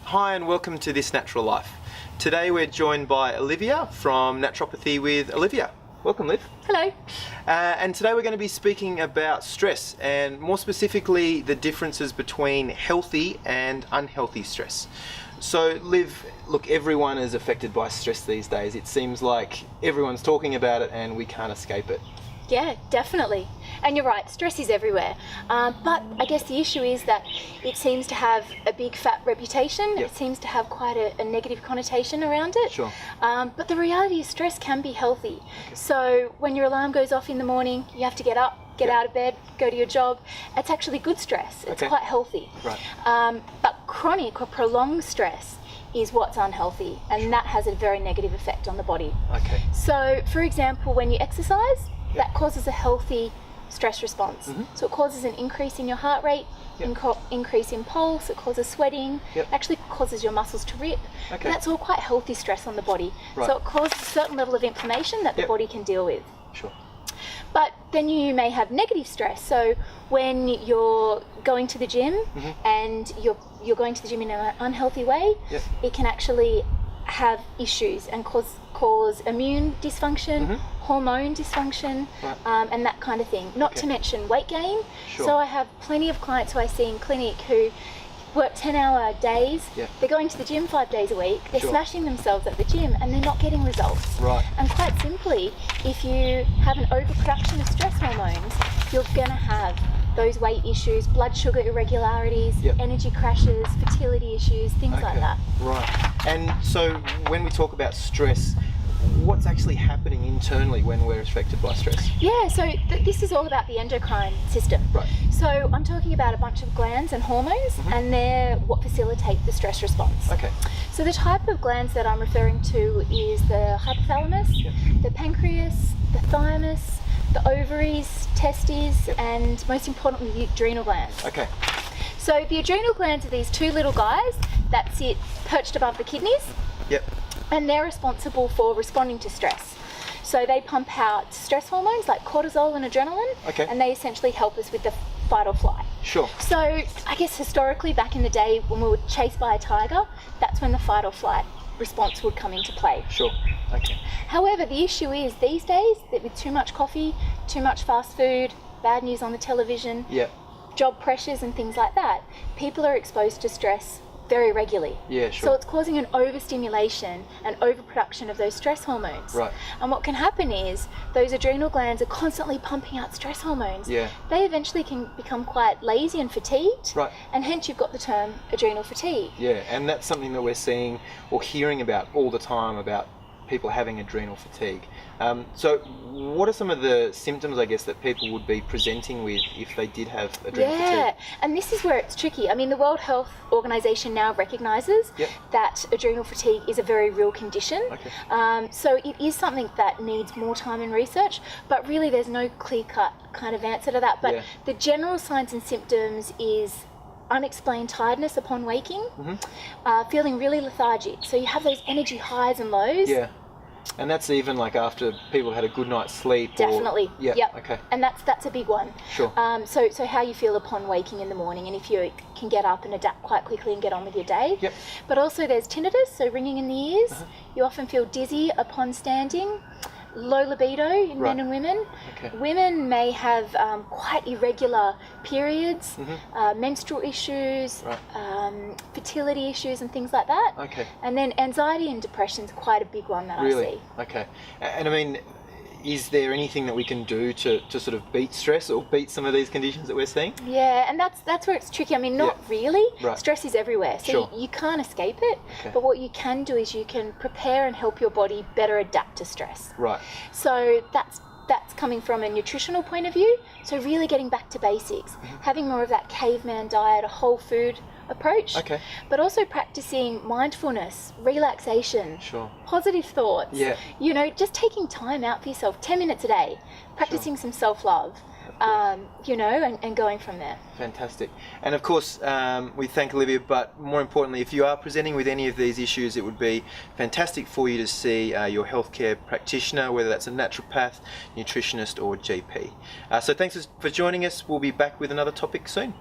Hi and welcome to This Natural Life. Today we're joined by Olivia from Naturopathy with Olivia. Welcome, Liv. Hello. And today we're going to be speaking about stress and more specifically the differences between healthy and unhealthy stress. So Liv, look, everyone is affected by stress these days. It seems like everyone's talking about it and we can't escape it. Yeah, definitely. And you're right, stress is everywhere. But I guess the issue is that it seems to have a big fat reputation. Yep. It seems to have quite a negative connotation around it. Sure. But the reality is stress can be healthy. Okay. So when your alarm goes off in the morning, you have to get up, get out of bed, go to your job. It's actually good stress. It's quite healthy. Right. But chronic or prolonged stress is what's unhealthy, and that has a very negative effect on the body. Okay. So for example, when you exercise, that causes a healthy stress response. So it causes an increase in your heart rate, increase in pulse, it causes sweating, actually causes your muscles to rip. Okay. That's all quite healthy stress on the body. Right. So it causes a certain level of inflammation that the body can deal with. Sure. But then you may have negative stress. So when you're going to the gym and you're going to the gym in an unhealthy way, it can actually have issues and cause immune dysfunction, hormone dysfunction, and that kind of thing. Not to mention weight gain. Sure. So I have plenty of clients who I see in clinic who work 10-hour days. They're going to the gym 5 days a week. They're smashing themselves at the gym and they're not getting results. Right. And quite simply, if you have an overproduction of stress hormones, you're going to have those weight issues, blood sugar irregularities, energy crashes, fertility issues, things like that. Right. And so when we talk about stress, what's actually happening internally when we're affected by stress? Yeah, so this is all about the endocrine system. Right. So I'm talking about a bunch of glands and hormones, and they're what facilitate the stress response. Okay. So the type of glands that I'm referring to is the hypothalamus, the pancreas, the thymus, the ovaries, testes, and most importantly, the adrenal glands. Okay. So the adrenal glands are these two little guys that sit perched above the kidneys. Yep. And they're responsible for responding to stress. So they pump out stress hormones like cortisol and adrenaline, and they essentially help us with the fight or flight. Sure. So I guess historically, back in the day when we were chased by a tiger, that's when the fight or flight response would come into play. Sure. Okay. However, the issue is these days that with too much coffee, too much fast food, bad news on the television, job pressures and things like that, people are exposed to stress very regularly. Yeah, sure. So it's causing an overstimulation and overproduction of those stress hormones. Right. And what can happen is those adrenal glands are constantly pumping out stress hormones. Yeah. They eventually can become quite lazy and fatigued. Right. And hence you've got the term adrenal fatigue. Yeah, and that's something that we're seeing or hearing about all the time about people having adrenal fatigue. So what are some of the symptoms, I guess, that people would be presenting with if they did have adrenal fatigue? Yeah, and this is where it's tricky. I mean, the World Health Organization now recognises that adrenal fatigue is a very real condition. Okay. So it is something that needs more time and research, but really there's no clear-cut kind of answer to that. But the general signs and symptoms is unexplained tiredness upon waking, feeling really lethargic. So you have those energy highs and lows. Yeah. And that's even like after people had a good night's sleep? Definitely. Or, yep. Okay. And that's a big one. Sure. So how you feel upon waking in the morning, and if you can get up and adapt quite quickly and get on with your day. Yep. But also there's tinnitus, so ringing in the ears. You often feel dizzy upon standing. Low libido in men and women. Okay. Women may have quite irregular periods, menstrual issues, fertility issues and things like that. Okay. And then anxiety and depression is quite a big one that I see. Okay. And I mean, is there anything that we can do to sort of beat stress or beat some of these conditions that we're seeing? Yeah, and that's where it's tricky. I mean, not really. Right. Stress is everywhere, so you can't escape it. Okay. But what you can do is you can prepare and help your body better adapt to stress. Right. So that's coming from a nutritional point of view. So really getting back to basics, having more of that caveman diet, a whole food approach. Okay. But also practicing mindfulness, relaxation, positive thoughts. Yeah. You know, just taking time out for yourself, 10 minutes a day, practicing some self-love. You know, and going from there. Fantastic. And of course, we thank Olivia, but more importantly, if you are presenting with any of these issues, it would be fantastic for you to see your healthcare practitioner, whether that's a naturopath, nutritionist or GP. So thanks for joining us. We'll be back with another topic soon.